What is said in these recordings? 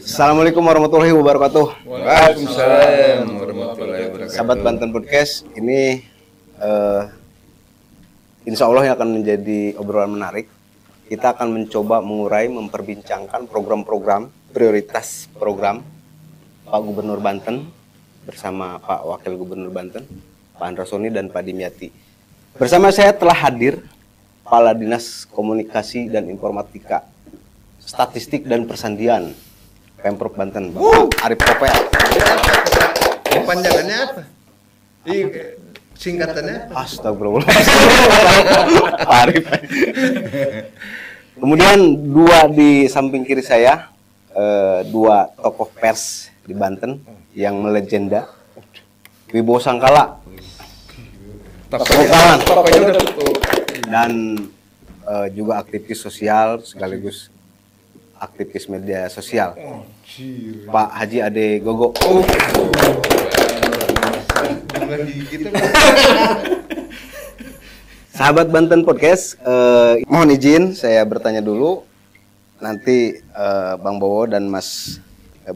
Assalamualaikum warahmatullahi wabarakatuh. Waalaikumsalam warahmatullahi wabarakatuh. Sahabat Banten Podcast, ini insya Allah yang akan menjadi obrolan menarik. Kita akan mencoba mengurai, memperbincangkan program-program, prioritas program Pak Gubernur Banten bersama Pak Wakil Gubernur Banten, Pak Andra Soni dan Pak Dimyati. Bersama saya telah hadir Kepala Dinas Komunikasi dan Informatika, Statistik dan Persandian Pemprov Banten, Bapak Arif Kopel. Panjangannya apa? Singkatannya? Astagfirullah. Pak Arif. Kemudian dua di samping kiri saya, dua tokoh pers di Banten yang melegenda, Wibowo Sangkala, dan juga aktivis sosial sekaligus aktivis media sosial, Pak Haji Ade Gogo. Sahabat Banten Podcast, mohon izin saya bertanya dulu. Nanti Bang Bowo dan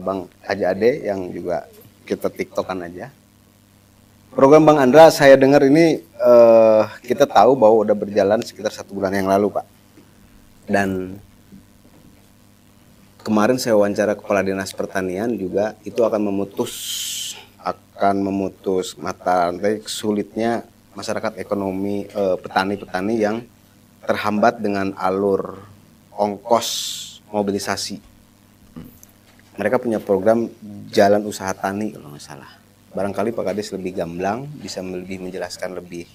Bang Haji Ade yang juga kita tiktokan aja. Program Bang Andra saya dengar ini kita tahu bahwa udah berjalan sekitar 1 bulan yang lalu, Pak. Dan kemarin saya wawancara Kepala Dinas Pertanian juga, itu akan memutus mata rantai sulitnya masyarakat ekonomi petani-petani yang terhambat dengan alur ongkos mobilisasi. Mereka punya program jalan usaha tani kalau nggak salah. Barangkali Pak Kades lebih gamblang, bisa lebih menjelaskan lebih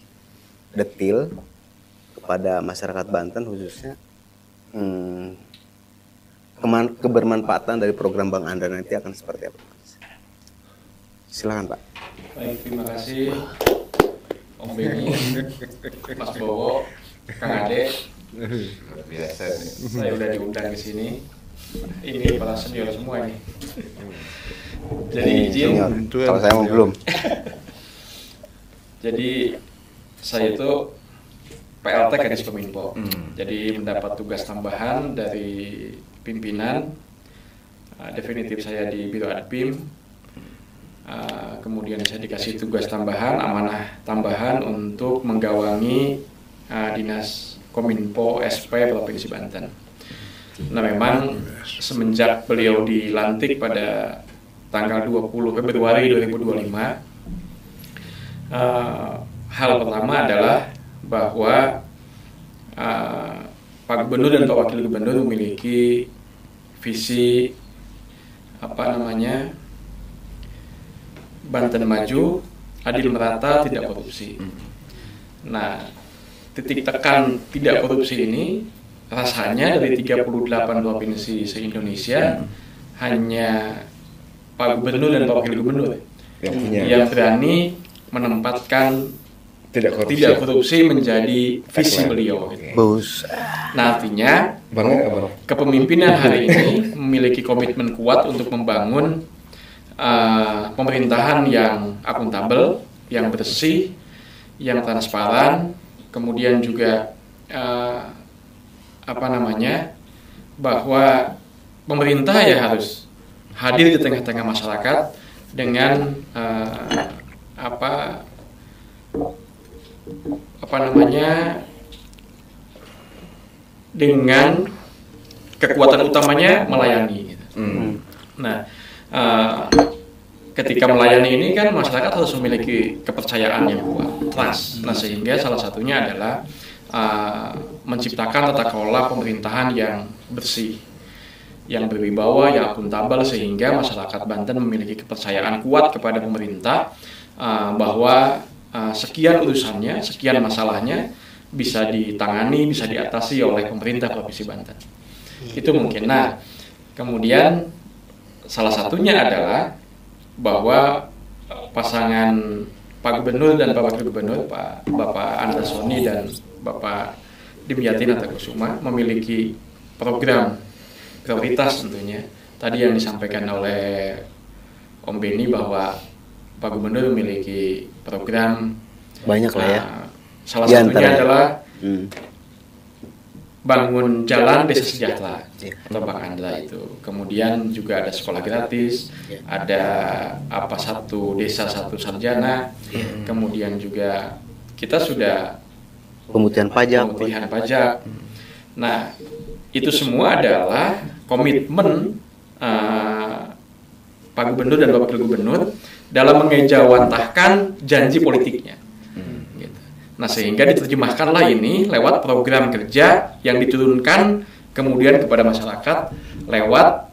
detail kepada masyarakat Banten khususnya kebermanfaatan dari program Bang Andra nanti akan seperti apa? Silakan Pak. Baik, terima kasih Om Beni, Mas Bowo, Kang Ade. Biasa nih. Saya udah diundang ke sini. Ini para senior semua ini. Jadi izin. Kalau saya mau belum. Jadi saya itu PLT Kadis Kominfo. Jadi mendapat tugas tambahan dari pimpinan. Definitif saya di Biro Adpim. Kemudian saya dikasih tugas tambahan, amanah tambahan untuk menggawangi Dinas Kominfo SP Provinsi Banten. Nah, memang semenjak beliau dilantik pada tanggal 20 Februari 2025, hal pertama adalah bahwa Pak Gubernur dan Pak Wakil Gubernur memiliki visi Banten maju, adil merata, tidak korupsi. Nah, titik tekan tidak korupsi ini rasanya dari 38 provinsi se-Indonesia hanya Pak Gubernur dan Pak Wakil Gubernur yang berani menempatkan tidak korupsi menjadi visi beliau. Nah, artinya kepemimpinan hari ini memiliki komitmen kuat untuk membangun pemerintahan yang akuntabel, yang bersih, yang transparan, kemudian juga bahwa pemerintah ya harus hadir di tengah-tengah masyarakat dengan dengan kekuatan utamanya melayani. Gitu. Nah, ketika melayani ini kan masyarakat harus memiliki kepercayaan yang kuat, trust. Nah, sehingga salah satunya adalah menciptakan tata kelola pemerintahan yang bersih, yang berwibawa, yang akuntabel, sehingga masyarakat Banten memiliki kepercayaan kuat kepada pemerintah bahwa sekian urusannya, sekian masalahnya bisa ditangani, bisa diatasi oleh pemerintah Provinsi Banten. Itu mungkin. Nah, kemudian salah satunya adalah bahwa pasangan Pak Gubernur dan Pak Wakil Gubernur, Bapak Andra Soni dan Bapak Dimyati Natakusuma memiliki program prioritas tentunya. Tadi yang disampaikan oleh Om Beni bahwa Pak Gubernur memiliki program banyak lah ya. Salah satunya adalah bangun jalan desa sejahtera atau Bang Andra itu. Kemudian juga ada sekolah gratis, ada satu desa satu sarjana. Kemudian juga kita sudah Pemutihan pajak. Nah, itu semua adalah komitmen Pak Gubernur dan Bapak Wakil Gubernur dalam mengejawantahkan janji politiknya. Gitu. Nah, sehingga diterjemahkanlah ini lewat program kerja yang diturunkan kemudian kepada masyarakat lewat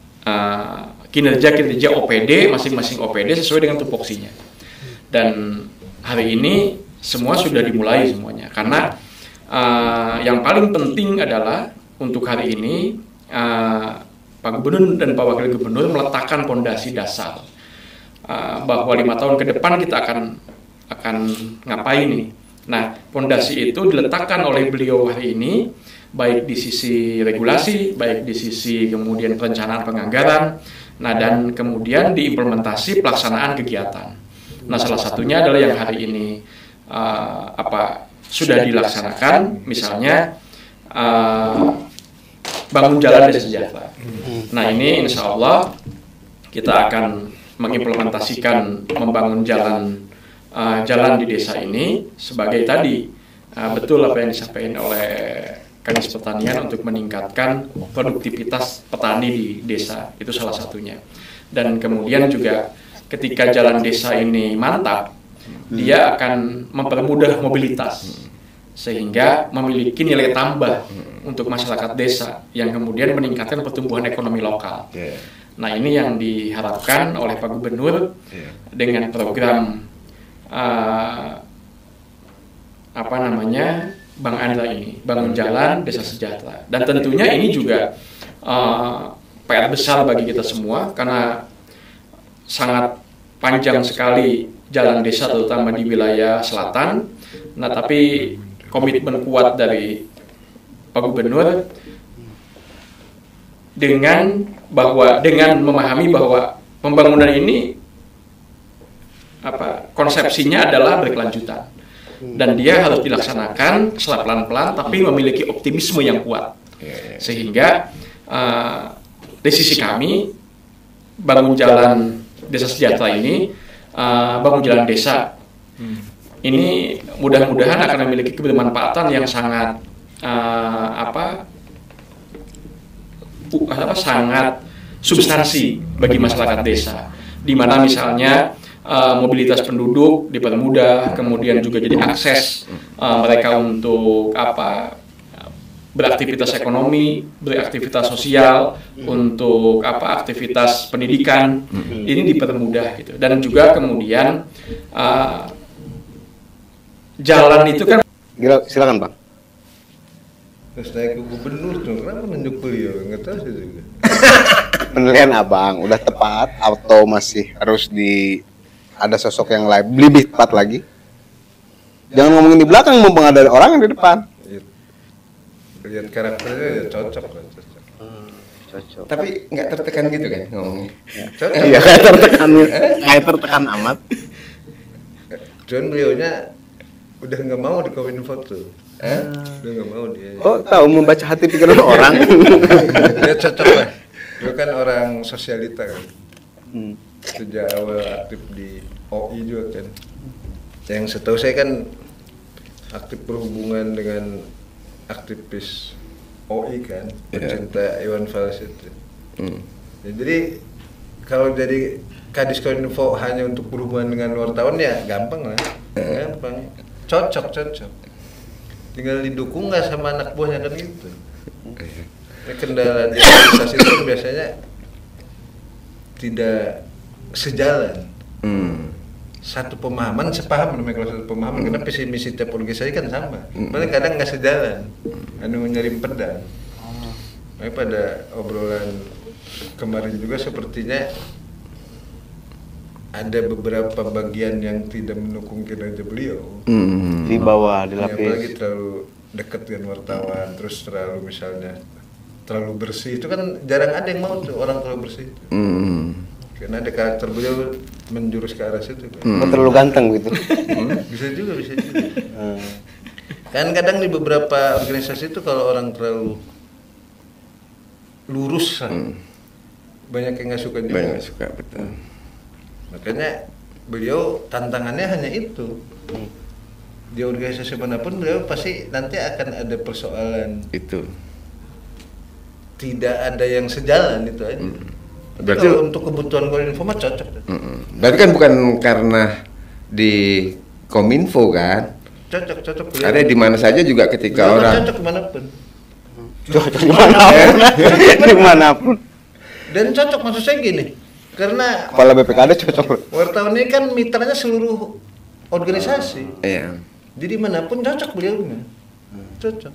kinerja OPD, masing-masing OPD sesuai dengan tupoksinya. Dan hari ini semua sudah dimulai semuanya, karena yang paling penting adalah untuk hari ini Pak Gubernur dan Pak Wakil Gubernur meletakkan pondasi dasar bahwa 5 tahun ke depan kita akan ngapain nih. Nah, pondasi itu diletakkan oleh beliau hari ini, baik di sisi regulasi, baik di sisi kemudian perencanaan penganggaran, nah dan kemudian diimplementasi pelaksanaan kegiatan. Nah, salah satunya adalah yang hari ini sudah dilaksanakan, misalnya bangun jalan desa sejahtera. Nah, ini insya Allah kita akan mengimplementasikan membangun jalan di desa ini sebagai tadi betul apa yang disampaikan oleh Kadis Pertanian untuk meningkatkan produktivitas petani di desa, itu salah satunya. Dan kemudian juga ketika jalan desa ini mantap, dia akan mempermudah mobilitas sehingga memiliki nilai tambah untuk masyarakat desa yang kemudian meningkatkan pertumbuhan ekonomi lokal. Nah, ini yang diharapkan oleh Pak Gubernur dengan program Bang Andra ini, bangun jalan desa sejahtera. Dan tentunya ini juga PR besar bagi kita semua karena sangat panjang sekali jalan desa terutama di wilayah selatan. Nah, tapi komitmen kuat dari Pak Gubernur dengan memahami bahwa pembangunan ini konsepsinya adalah berkelanjutan dan dia harus dilaksanakan secara pelan-pelan tapi memiliki optimisme yang kuat, sehingga di sisi kami bangun jalan desa sejahtera ini, bangun jalan desa ini mudah-mudahan akan memiliki kebermanfaatan yang sangat sangat substansi bagi masyarakat desa, di mana misalnya mobilitas penduduk dipermudah, kemudian juga jadi akses mereka untuk beraktivitas ekonomi, beraktivitas sosial, untuk aktivitas pendidikan, ini dipermudah gitu. Dan juga kemudian jalan itu kan. Silakan Bang. Terus naik ke gubernur tuh, kenapa nunjuk beliau? Nggak tahu sih juga. Penilaian Abang udah tepat atau masih harus ada sosok yang lebih tepat lagi? Jangan ngomongin di belakang, mumpung ada orang yang di depan. Lihat karakternya ya cocok. Cocok. Tapi nggak tertekan gitu kan ngomongnya? Cocok. Iya, kayak tertekan amat. Cuman beliaunya udah nggak mau di Kominfo tuh. Udah nggak mau dia. Oh, tahu membaca hati pikiran orang. Dia cocok lah. Dia kan orang sosialita kan. Sejak awal aktif di OI juga kan. Yang setahu saya kan aktif berhubungan dengan aktivis OI kan, pecinta Iwan Fals itu. Ya, jadi kalau jadi Kadis Kominfo hanya untuk berhubungan dengan wartawan ya gampang lah, gampang, cocok. Tinggal didukung nggak sama anak buahnya kan gitu. Ini kendala di organisasi itu biasanya tidak sejalan. Satu pemahaman sepaham, namanya kalau satu pemahaman, karena visi misi tiap organisasi kan sama. Malah kadang nggak sejalan, nyari pedang. Makanya pada obrolan kemarin juga sepertinya ada beberapa bagian yang tidak mendukung kinerja beliau. Di bawah, di lapis. Apalagi terlalu dekat dengan wartawan, terus terlalu bersih. Itu kan jarang ada yang mau tuh orang terlalu bersih. Karena ada karakter beliau menjurus ke arah situ kan. Terlalu ganteng gitu. Bisa juga. Kan kadang di beberapa organisasi itu kalau orang terlalu lurus banyak yang nggak suka juga. Banyak nggak suka, betul. Makanya beliau tantangannya hanya itu. Di organisasi manapun beliau pasti nanti akan ada persoalan. Itu. Tidak ada yang sejalan itu aja. Berarti kalau untuk kebutuhan Kominfo mah cocok. Berarti kan bukan karena di Kominfo kan? Cocok. Ada di mana saja juga ketika Beliau orang cocok kemanapun. Cocok dimanapun. Dimanapun. Dan cocok maksud saya gini, karena Kepala BPKD cocok. wartawan ini kan mitranya seluruh organisasi. Iya. Jadi manapun cocok beliau. Cocok.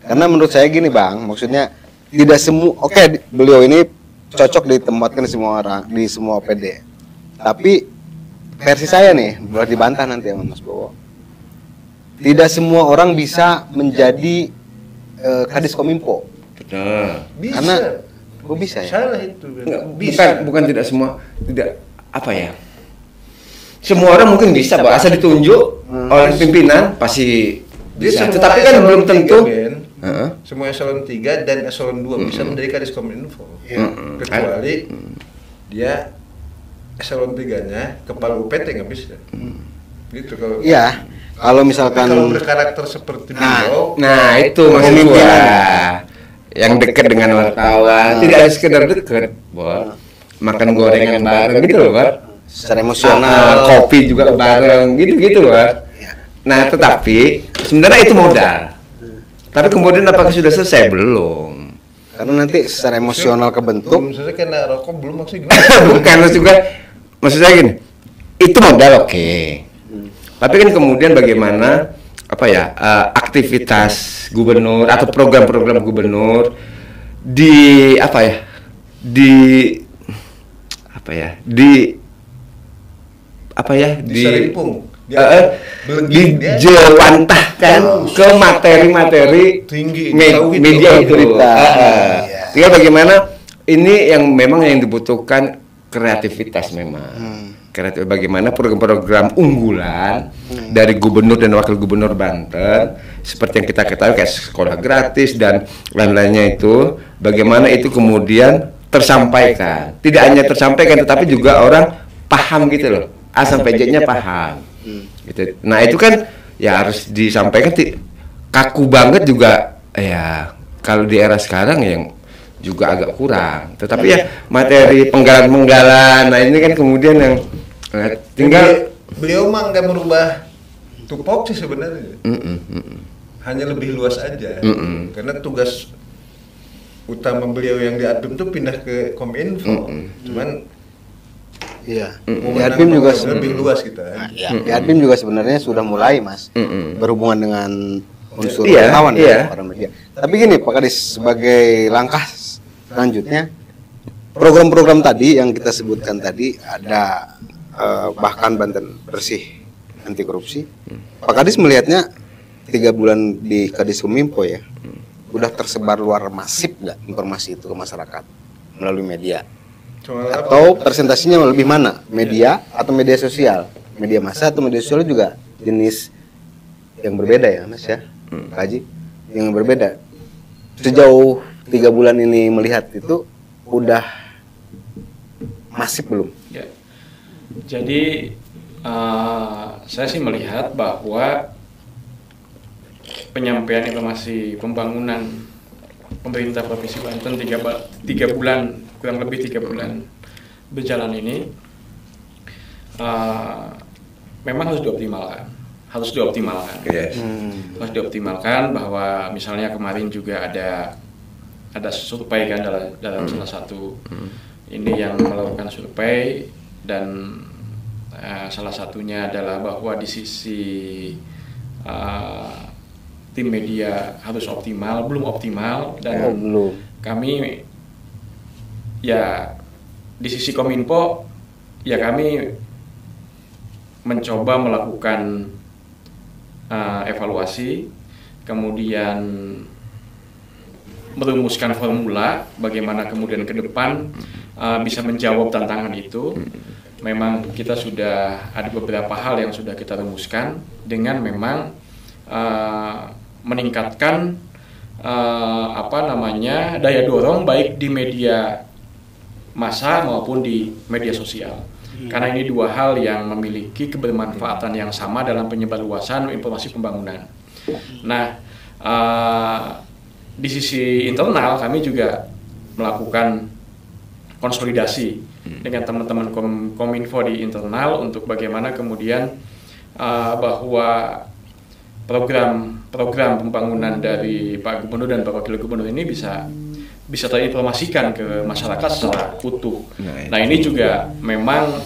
Karena menurut saya gini Bang, maksudnya tidak semua, beliau ini cocok ditempatkan di semua orang, di semua PD. Tapi versi saya nih, boleh dibantah nanti sama Mas Bowo. Tidak semua orang bisa menjadi Kadis Kominfo. Betul. Bisa. Karena kok bisa ya? Salah itu. Enggak, Bisa. bukan tidak semua, tidak apa ya? Semua orang mungkin bisa, Pak. Asal ditunjuk oleh pimpinan pasti bisa. Dia Tetapi kan belum tentu. Semua eselon 3 dan eselon 2 bisa menjadi Kadis Kominfo. Kecuali dia eselon 3-nya kepala UPT nggak bisa. Gitu kalau. Iya. Kalau misalkan kalau berkarakter seperti beliau, Nah, itu maksud gua. Yang dekat dengan wartawan, tidak ada sekedar dekat, Bos. Makan gorengan bareng gitu loh, Bos. secara emosional, Kopi juga bareng, gitu-gitu, Bos. Nah, tetapi sebenarnya itu modal. Tapi kemudian apakah sudah selesai? Belum. karena nanti secara emosional kebentuk. belum selesai kena rokok belum maksudnya gimana? Bukan, maksud saya gini, itu modal oke. Tapi kan kemudian bagaimana aktivitas gubernur atau program-program gubernur di Diserimpung. dijewantahkan ke materi-materi Tinggi, media itu. berita. Tinggal bagaimana ini yang memang yang dibutuhkan kreativitas memang. Kreatif bagaimana program-program unggulan dari gubernur dan wakil gubernur Banten seperti yang kita ketahui kayak sekolah gratis dan lain-lainnya itu, bagaimana itu kemudian tersampaikan. Tidak hanya tersampaikan tetapi juga orang paham gitu loh. A sampai Z-nya paham. Gitu. Nah, itu kan ya harus disampaikan kaku banget juga ya kalau di era sekarang yang juga agak kurang. Tetapi ya materi penggalan-penggalan, nah ini kan kemudian yang tinggal beliau mah nggak merubah tupoksi sebenarnya. Hanya lebih luas aja. Karena tugas utama beliau yang di Adbim tuh pindah ke Kominfo. Cuman Iya. mau Di Adbim juga lebih luas kita. di Adbim juga sebenarnya sudah mulai Mas berhubungan dengan unsur Iya, wartawan iya. orang media. Tapi gini Pak Kadis, sebagai langkah selanjutnya program-program tadi yang kita sebutkan tadi ada bahkan Banten Bersih Anti Korupsi. Pak Kadis melihatnya 3 bulan di Kadis Kominfo ya, udah tersebar luar masif nggak informasi itu ke masyarakat melalui media? Atau presentasinya lebih mana? Media atau media sosial? Media massa atau media sosial juga jenis yang berbeda ya Mas ya? Pak Haji, yang berbeda. Sejauh 3 bulan ini melihat itu udah masif belum? Ya. Jadi saya sih melihat bahwa penyampaian informasi pembangunan pemerintah Provinsi Banten 3 bulan, kurang lebih 3 bulan berjalan ini memang harus dioptimalkan. Harus dioptimalkan bahwa misalnya kemarin juga ada survei kan dalam salah satu ini yang melakukan survei dan salah satunya adalah bahwa di sisi tim media harus optimal, belum optimal dan kami ya di sisi Kominfo ya kami mencoba melakukan evaluasi, kemudian merumuskan formula bagaimana kemudian ke depan bisa menjawab tantangan itu. Memang kita sudah ada beberapa hal yang sudah kita rumuskan dengan memang meningkatkan daya dorong baik di media massa maupun di media sosial. Karena ini dua hal yang memiliki kebermanfaatan yang sama dalam penyebarluasan informasi pembangunan. Nah, di sisi internal kami juga melakukan konsolidasi dengan teman-teman Kominfo di internal untuk bagaimana kemudian bahwa program pembangunan dari Pak Gubernur dan Pak Wakil Gubernur ini bisa terinformasikan ke masyarakat secara utuh. Nah, ini juga memang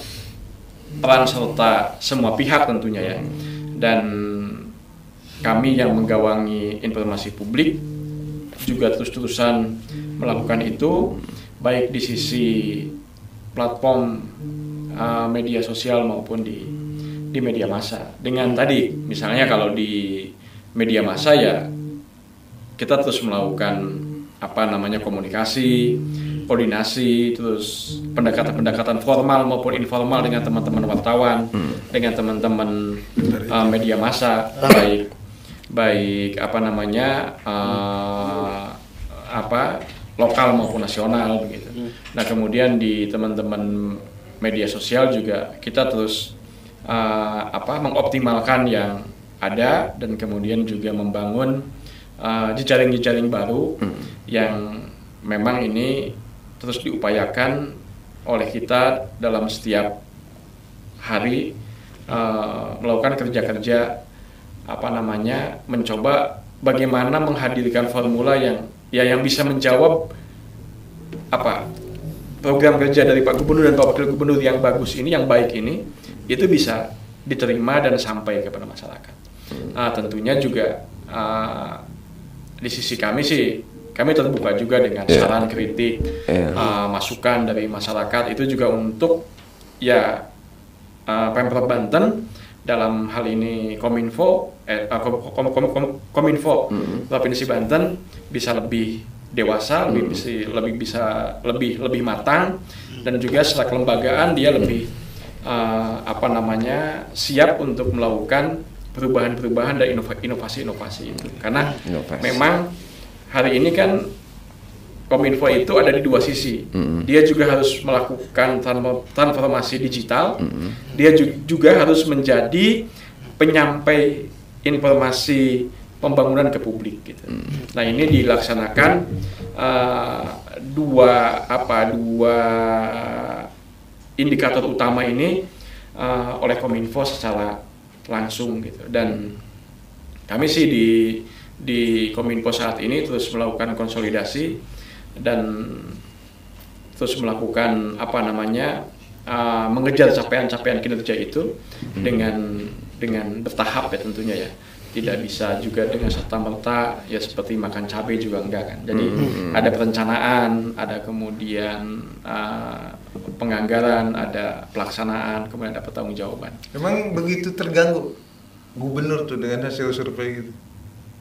peran serta semua pihak tentunya ya. Dan kami yang menggawangi informasi publik juga terus-terusan melakukan itu, baik di sisi platform media sosial maupun di media massa. Dengan tadi misalnya kalau di media massa ya kita terus melakukan komunikasi, koordinasi, terus pendekatan formal maupun informal dengan teman-teman wartawan, dengan teman-teman media massa, baik lokal maupun nasional begitu. Nah, kemudian di teman-teman media sosial juga kita terus mengoptimalkan yang ada dan kemudian juga membangun jejaring-jejaring baru yang memang ini terus diupayakan oleh kita dalam setiap hari melakukan kerja-kerja mencoba bagaimana menghadirkan formula yang bisa menjawab program kerja dari Pak Gubernur dan Pak Wakil Gubernur yang bagus ini, yang baik ini, itu bisa diterima dan sampai kepada masyarakat. Tentunya juga di sisi kami terbuka juga dengan saran, kritik, masukan dari masyarakat itu juga untuk Pemprov Banten dalam hal ini Kominfo Provinsi Banten bisa lebih dewasa, lebih matang, dan juga secara kelembagaan dia lebih siap untuk melakukan perubahan-perubahan dan inovasi-inovasi itu. Karena memang hari ini kan Kominfo itu ada di dua sisi. Dia juga harus melakukan transformasi digital. Dia juga harus menjadi penyampai informasi pembangunan ke publik gitu. Nah, ini dilaksanakan dua indikator utama ini oleh Kominfo secara langsung gitu. Dan kami sih di Kominfo saat ini terus melakukan konsolidasi dan terus melakukan mengejar capaian-capaian kinerja itu dengan bertahap ya tentunya ya. Tidak bisa juga dengan serta-merta ya seperti makan cabai juga enggak kan. Jadi ada perencanaan, ada kemudian penganggaran, ada pelaksanaan, kemudian ada pertanggungjawaban. Emang begitu terganggu gubernur tuh dengan hasil survei gitu?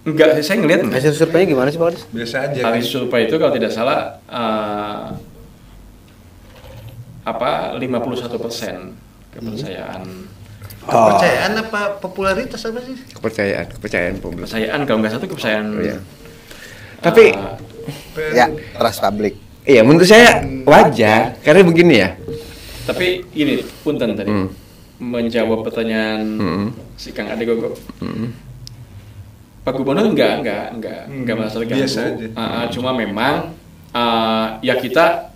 Enggak, saya ngelihat hasil surveinya gimana sih Pak Adis? Biasa aja. Hasil survei itu kalau tidak salah 51% kepercayaan. Kepercayaan apa popularitas apa sih? Kepercayaan publik. Kepercayaan kalau nggak satu kepercayaan. Iya. Tapi trust publik. Iya, menurut saya wajar karena begini ya. Tapi ini punten tadi menjawab pertanyaan si Kang Ade Gogo. Pak Gubernur enggak merasa terganggu. Biasa aja. Cuma memang ya kita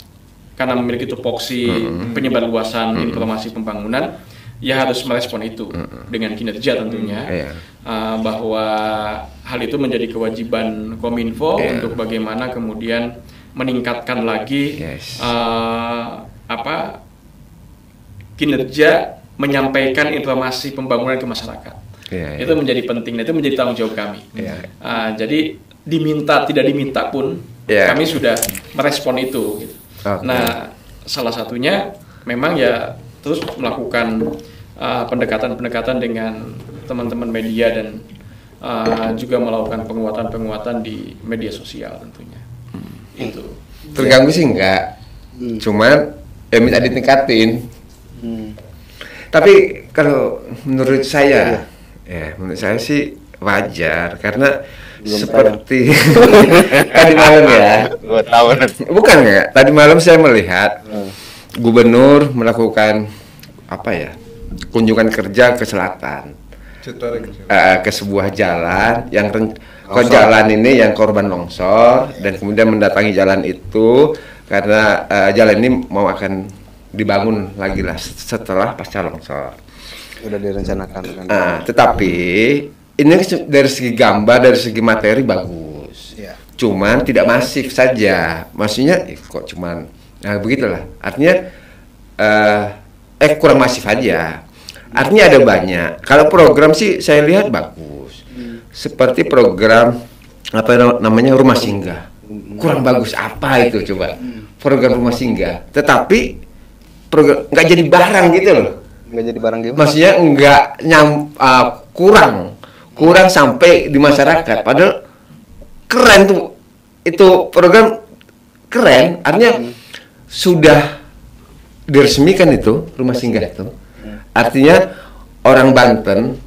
karena memiliki tupoksi penyebarluasan informasi pembangunan, ya harus merespon itu dengan kinerja tentunya, bahwa hal itu menjadi kewajiban Kominfo untuk bagaimana kemudian meningkatkan lagi kinerja menyampaikan informasi pembangunan ke masyarakat. Itu menjadi penting, itu menjadi tanggung jawab kami. Jadi diminta tidak diminta pun kami sudah merespon itu. Nah, salah satunya memang ya terus melakukan pendekatan-pendekatan dengan teman-teman media dan juga melakukan penguatan-penguatan di media sosial tentunya. Itu. Terganggu sih enggak. Cuman minta ditingkatin. Tapi kalau menurut saya sih wajar karena Belum seperti tadi malam ya. Gua tahu. Bukan ya, tadi malam saya melihat gubernur melakukan apa ya, kunjungan kerja ke selatan, ke sebuah jalan yang jalan ini yang korban longsor, dan kemudian mendatangi jalan itu karena jalan ini mau akan dibangun lagi lah setelah pasca longsor. Udah direncanakan kan. Tetapi ini dari segi gambar, dari segi materi bagus. Iya. Cuman tidak masif saja. Maksudnya kok cuman begitulah. Artinya kurang masif aja. Artinya ada banyak. Kalau program sih saya lihat bagus. Seperti program apa namanya rumah singgah. Kurang bagus apa itu coba? Program rumah singgah. Tetapi program nggak jadi barang gitu loh. Nggak jadi barang gimana? Maksudnya nggak kurang sampai di masyarakat. Padahal keren tuh, itu program keren. Artinya sudah diresmikan itu rumah singgah itu. Artinya orang Banten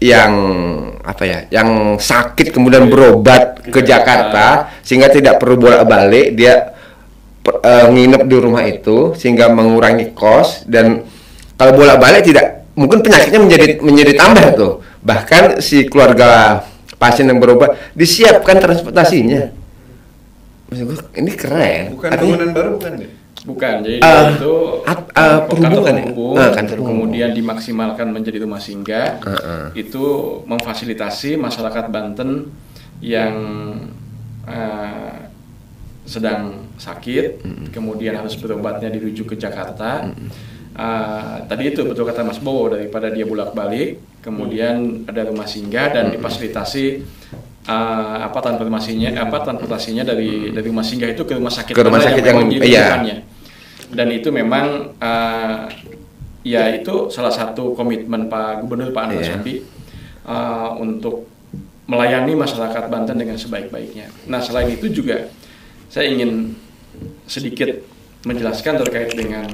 yang apa ya, yang sakit kemudian berobat ke Jakarta sehingga tidak perlu bolak-balik, dia nginep di rumah itu sehingga mengurangi kos, dan kalau bolak-balik tidak, mungkin penyakitnya menjadi tambah tuh. Bahkan si keluarga pasien yang berobat disiapkan transportasinya. Maksud gue, ini keren. Bukan bangunan baru bukan ya? Bukan, jadi itu perhubungan ya? kantor kemudian dimaksimalkan menjadi rumah singgah. Itu memfasilitasi masyarakat Banten yang sedang sakit, kemudian harus berobatnya dirujuk ke Jakarta. Tadi itu betul kata Mas Bowo, daripada dia bolak-balik, kemudian ada rumah singgah dan difasilitasi transportasinya dari rumah singgah itu ke rumah sakit yang dan itu memang ya itu salah satu komitmen Pak Gubernur Pak Anwar Sompi untuk melayani masyarakat Banten dengan sebaik-baiknya. Nah, selain itu juga saya ingin sedikit menjelaskan terkait dengan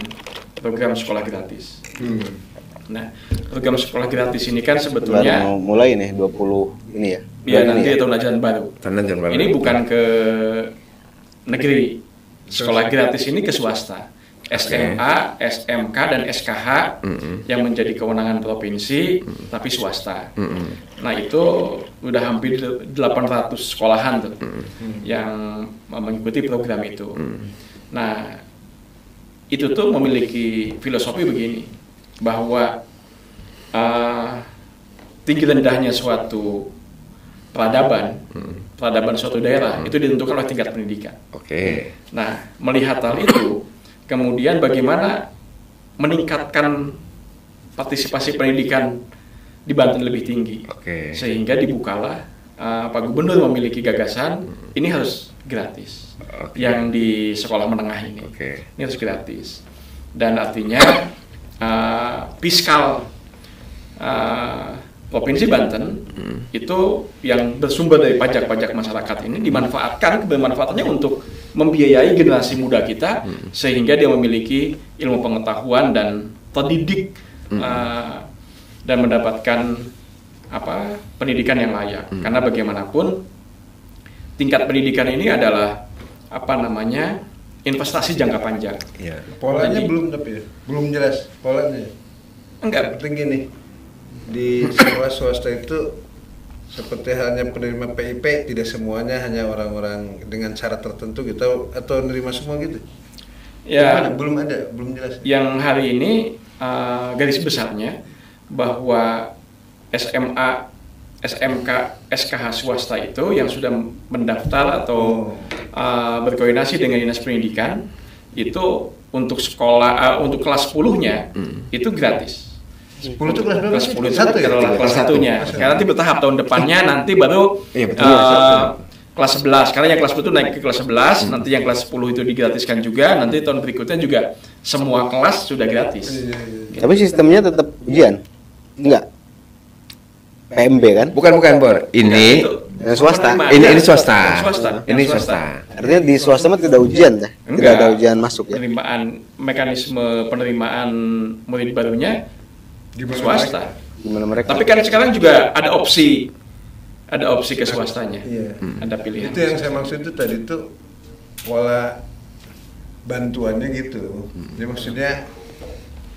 program sekolah gratis. Nah, program sekolah gratis ini kan sebetulnya baru mulai nih 20 ini ya. Iya, nanti tahun ajaran baru. Ini bukan ke negeri. Sekolah gratis ini ke swasta. SMA, SMK dan SKH yang menjadi kewenangan provinsi tapi swasta. Nah, itu udah hampir 800 sekolahan tuh yang mengikuti program itu. Nah, itu tuh memiliki filosofi begini, bahwa tinggi rendahnya suatu peradaban suatu daerah itu ditentukan oleh tingkat pendidikan. Nah, melihat hal itu, kemudian bagaimana meningkatkan partisipasi pendidikan di Banten lebih tinggi, sehingga dibukalah Pak Gubernur memiliki gagasan ini harus gratis. Yang di sekolah menengah ini harus gratis, dan artinya fiskal Provinsi Banten itu yang bersumber dari pajak-pajak masyarakat ini dimanfaatkan, kebermanfaatannya untuk membiayai generasi muda kita sehingga dia memiliki ilmu pengetahuan dan terdidik dan mendapatkan pendidikan yang layak. Karena bagaimanapun tingkat pendidikan ini adalah investasi jangka panjang. Polanya belum jelas polanya. Enggak. Seperti gini, di sekolah swasta itu seperti hanya penerima PIP, tidak semuanya hanya orang-orang dengan syarat tertentu gitu, atau menerima semua gitu. Ya, belum jelas. Yang hari ini garis besarnya bahwa SMA, SMK, SKH swasta itu yang sudah mendaftar atau berkoordinasi dengan Dinas Pendidikan itu untuk sekolah untuk kelas 10-nya itu gratis. 10 itu kelas berapa? Kelas 10 itu kelas 1-nya. Karena nanti bertahap tahun depannya nanti baru kelas 11. Karena yang kelas 10 itu naik ke kelas 11, nanti yang kelas 10 itu digratiskan juga, nanti tahun berikutnya juga semua kelas sudah gratis. Gitu. Tapi sistemnya tetap ujian? Enggak. PMB kan? Bukan Bor. Ini swasta. Ini swasta. Ini swasta. Artinya di swasta mah tidak ujian ya? Tidak ada ujian masuk ya? Mekanisme penerimaan murid barunya di swasta. Gimana mereka? Tapi kan sekarang juga ada opsi ada opsi ke swastanya, Iya. ada pilihan. Itu yang saya maksud itu tadi tuh pola bantuannya gitu. Jadi maksudnya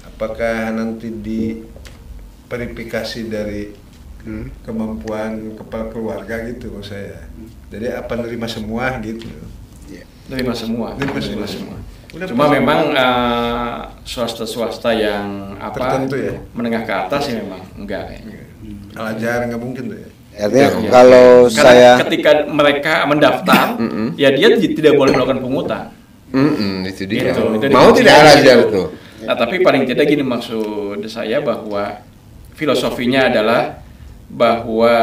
apakah nanti diverifikasi dari kemampuan kepala keluarga gitu maksud saya. Jadi apa nerima semua gitu. Nerima semua. Nerima semua. Udah Cuma pasti. memang swasta-swasta yang Tertentu ya? menengah ke atas ya memang enggak kayaknya. Al-Azhar nggak mungkin tuh ya. Artinya Iya. kalau Karena saya ketika mereka mendaftar, ya dia tidak boleh melakukan pungutan. Itu dia. Gitu, itu Mau dikunci tidak di Al-Azhar situ. tuh? Nah, tapi paling tidak gini maksud saya bahwa filosofinya adalah bahwa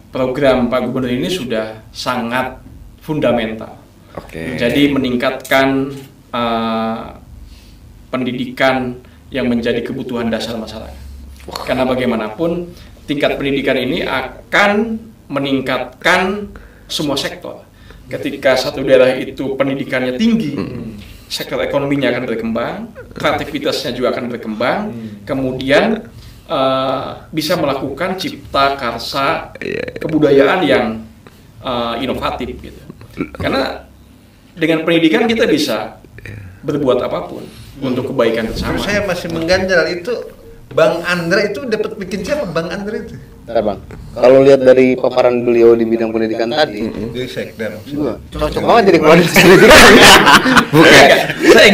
program Pak Gubernur ini sudah sangat fundamental. Oke. Jadi meningkatkan pendidikan yang menjadi kebutuhan dasar masyarakat. Karena bagaimanapun tingkat pendidikan ini akan meningkatkan semua sektor. Ketika satu daerah itu pendidikannya tinggi, sektor ekonominya akan berkembang, kreativitasnya juga akan berkembang, kemudian bisa melakukan cipta karsa kebudayaan yang inovatif gitu. Karena dengan pendidikan kita bisa berbuat apapun untuk kebaikan bersama. Terus saya masih mengganjal itu Bang Andre itu dapat bikin siapa Bang Andre itu? Bentar, Bang. Kalau lihat dari paparan beliau di bidang pendidikan tadi, Jadi sekda. juga cocok banget jadi kepala dinas pendidikan. Bukan. Saya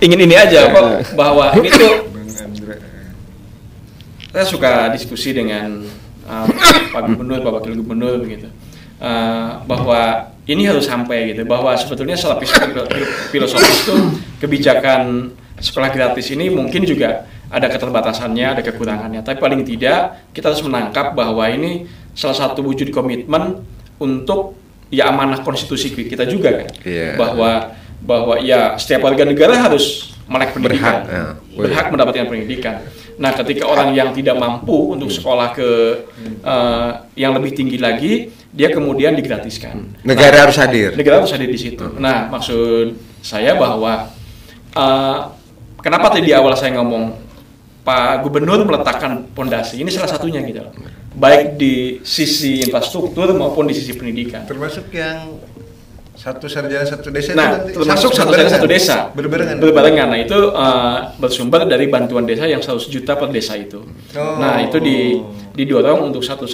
ingin ini aja bahwa ini tuh Bang Andre. saya suka diskusi dengan Pak Gubernur, Pak Wakil Gubernur begitu. Bahwa ini harus sampai gitu, bahwa sebetulnya secara filosofis itu kebijakan sekolah gratis ini mungkin juga ada keterbatasannya, ada kekurangannya, tapi paling tidak kita harus menangkap bahwa ini salah satu wujud komitmen untuk ya amanah konstitusi kita juga kan, Iya. bahwa ya setiap warga negara harus melek pendidikan, Berhak, ya. berhak mendapatkan pendidikan. Nah, ketika orang yang tidak mampu untuk sekolah ke yang lebih tinggi lagi, dia kemudian digratiskan. Negara harus hadir. Negara harus hadir di situ. Nah, maksud saya bahwa kenapa tadi di awal saya ngomong Pak Gubernur meletakkan pondasi, ini salah satunya gitu loh. Baik di sisi infrastruktur maupun di sisi pendidikan. Termasuk yang satu sarjana satu desa Nah, itu nanti termasuk satu berbarengan. desa satu desa Berbarengan. Nah, itu bersumber dari bantuan desa yang 100 juta per desa itu. Oh. Nah, itu didorong untuk satu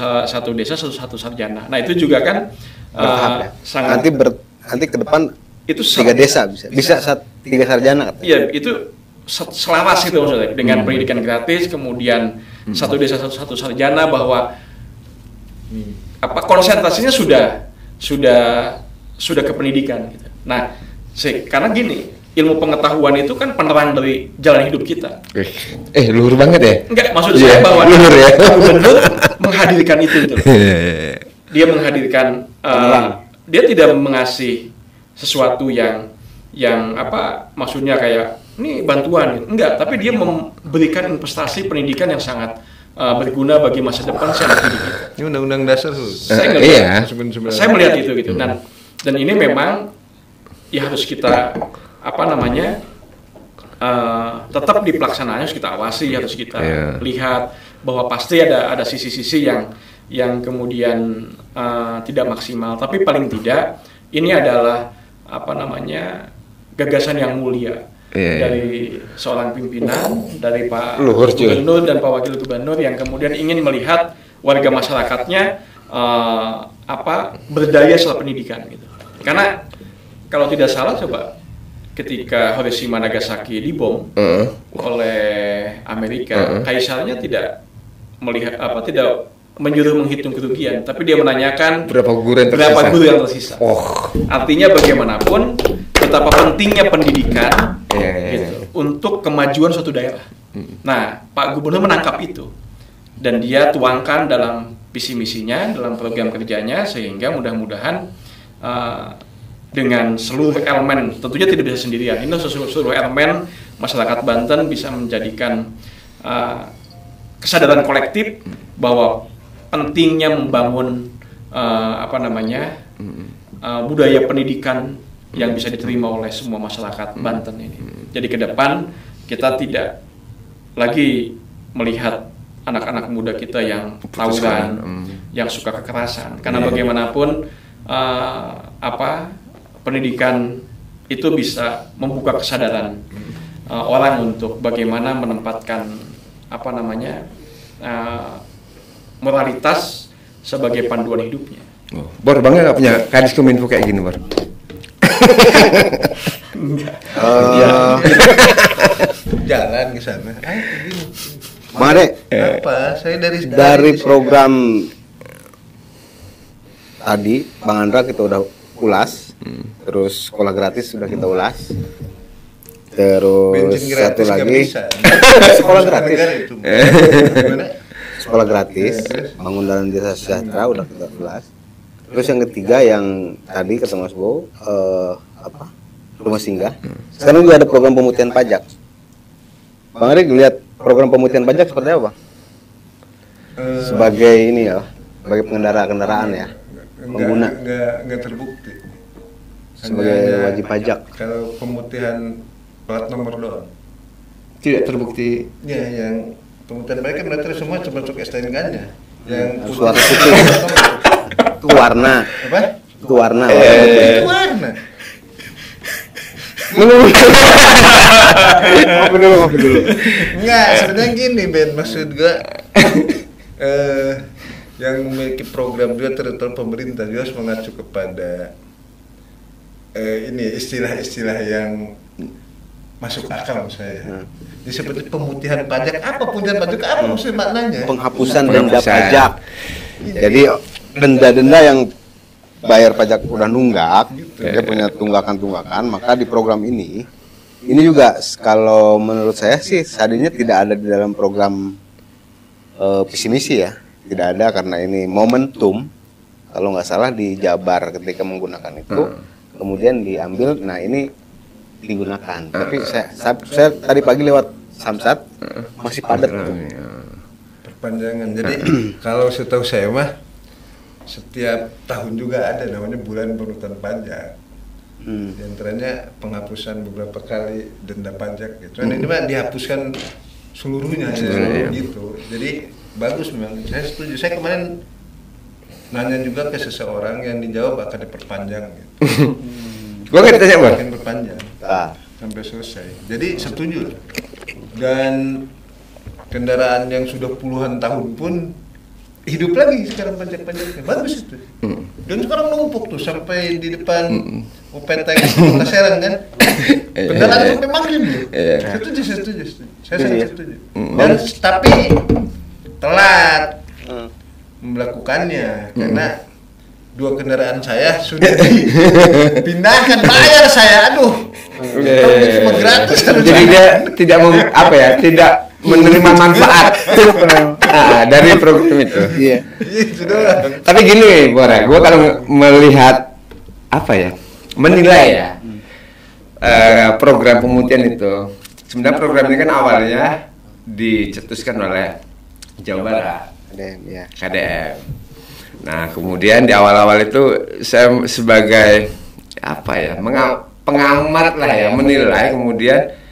desa satu sarjana. Nah, itu juga kan Bertahap ya. sangat Nanti ke depan itu 3 desa bisa 3 sarjana katanya. Iya, itu selaras itu maksudnya dengan pendidikan gratis, kemudian satu desa satu sarjana, bahwa apa konsentrasinya sudah ke pendidikan gitu. Nah, karena gini, ilmu pengetahuan itu kan penerang dari jalan hidup kita. Luhur banget ya? Enggak, maksud Iya, saya bahwa luhur ya. Pak Gubernur menghadirkan itu gitu loh. Dia menghadirkan dia tidak mengasih sesuatu yang apa maksudnya kayak ini bantuan gitu. Enggak, tapi dia memberikan investasi pendidikan yang sangat berguna bagi masa depan si anak didik kita. Ini undang-undang dasar tuh. Saya Iya. Saya melihat itu gitu. Dan ini memang ya harus kita apa namanya tetap di pelaksanaannya harus kita awasi, harus kita lihat bahwa pasti ada sisi-sisi yang kemudian tidak maksimal. Tapi paling tidak ini adalah apa namanya gagasan yang mulia dari seorang pimpinan, dari Pak Gubernur dan Pak Wakil Gubernur yang kemudian ingin melihat warga masyarakatnya berdaya setelah pendidikan gitu. Karena kalau tidak salah coba ketika Hiroshima Nagasaki dibom oleh Amerika, kaisarnya tidak melihat tidak menyuruh menghitung kerugian, tapi dia menanyakan berapa guru yang tersisa. Artinya bagaimanapun betapa pentingnya pendidikan gitu, untuk kemajuan suatu daerah. Nah, Pak Gubernur menangkap itu dan dia tuangkan dalam visi misinya, dalam program kerjanya, sehingga mudah-mudahan dengan seluruh elemen, tentunya tidak bisa sendirian. Ini seluruh elemen masyarakat Banten bisa menjadikan kesadaran kolektif bahwa pentingnya membangun budaya pendidikan yang bisa diterima oleh semua masyarakat Banten ini. Jadi ke depan kita tidak lagi melihat anak-anak muda kita yang tawuran, yang suka kekerasan. Karena bagaimanapun pendidikan itu bisa membuka kesadaran orang untuk bagaimana menempatkan moralitas sebagai panduan hidupnya. Bor, bangga nggak punya kadis kominfo kayak gini, Bor? Jalan ke sana. Bang Ade, Apa? Saya dari program tadi Bang Andra kita udah ulas, terus sekolah gratis sudah kita ulas, terus bensin satu gratis nggak lagi bisa. sekolah gratis, Negara itu. Gimana? sekolah gratis, bangun dalam desa sejahtera udah kita ulas. Terus yang ketiga yang tadi kata Mas Bo, rumah singgah. Sekarang juga ada program pemutihan pajak. Bang Ade lihat program pemutihan pajak seperti apa? Sebagai ini ya, sebagai pengendara kendaraan ya, pengguna. Nggak terbukti. Sebagai Hanya wajib pajak. Kalau pemutihan plat nomor doang. Tidak terbukti. Ya, yang pemutihan pajak kan berarti semua termasuk STNK-nya. Yang Suara itu warna, apa? itu warna. Itu warna. Ngopi dulu. Enggak, sebenarnya gini Ben, maksud gua yang memiliki program juga terutama pemerintah juga harus mengacu kepada ini istilah-istilah yang masuk akal saya. Jadi seperti pemutihan pajak, apa pemutihan pajak apa maksudnya maknanya? Penghapusan denda pajak. Jadi denda-denda yang bayar pajak udah nunggak, dia punya tunggakan-tunggakan, maka di program ini juga kalau menurut saya sih seandainya tidak ada di dalam program visi misi ya, tidak ada karena ini momentum, kalau nggak salah di Jabar ketika menggunakan itu, kemudian diambil, nah ini digunakan. Tapi saya tadi pagi lewat Samsat masih padat. Perpanjangan. Jadi kalau setahu saya mah setiap tahun juga ada namanya bulan penutupan pajak. Di antaranya penghapusan beberapa kali denda pajak gitu. Dan ini mah dihapuskan seluruhnya gitu. Jadi bagus memang. Saya setuju. Saya kemarin nanya juga ke seseorang yang dijawab akan diperpanjang gitu. Gua nggak ditanya, Bor. Akan diperpanjang sampai selesai. Jadi setuju. Dan kendaraan yang sudah puluhan tahun pun hidup lagi sekarang pajak-pajaknya, bagus itu. Dan sekarang numpuk tuh sampai di depan UPT Serang kan. Kendaraan sampai makin tuh. Setuju. Saya sangat setuju. Dan tapi telat melakukannya karena dua kendaraan saya sudah dipindahkan, bayar saya, aduh. Cuma gratis. Jadi dia tidak tidak menerima manfaat dari program itu. Iya. Tapi gini, Bora, gue kalau melihat menilai ya program pemutihan itu, sebenarnya program ini kan awalnya dicetuskan oleh Jawa Barat, KDM. Nah, kemudian di awal-awal itu saya sebagai pengamat lah ya, menilai kemudian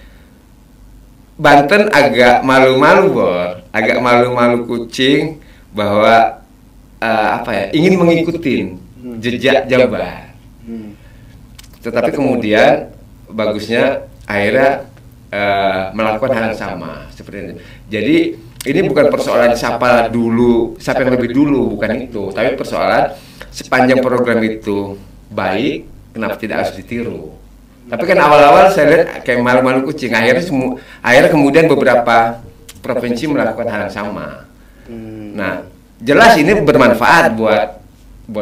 Banten agak malu-malu, Bor, agak malu-malu kucing bahwa ingin mengikuti jejak Jabar. Tetapi kemudian bagusnya akhirnya melakukan hal yang sama seperti ini. Jadi ini bukan persoalan siapa yang lebih dulu, bukan itu, tapi persoalan sepanjang program itu baik, kenapa tidak harus ditiru? Tapi kan awal-awal saya lihat kayak malu-malu kucing. Akhirnya kemudian beberapa provinsi melakukan hal yang sama. Nah, jelas ini bermanfaat buat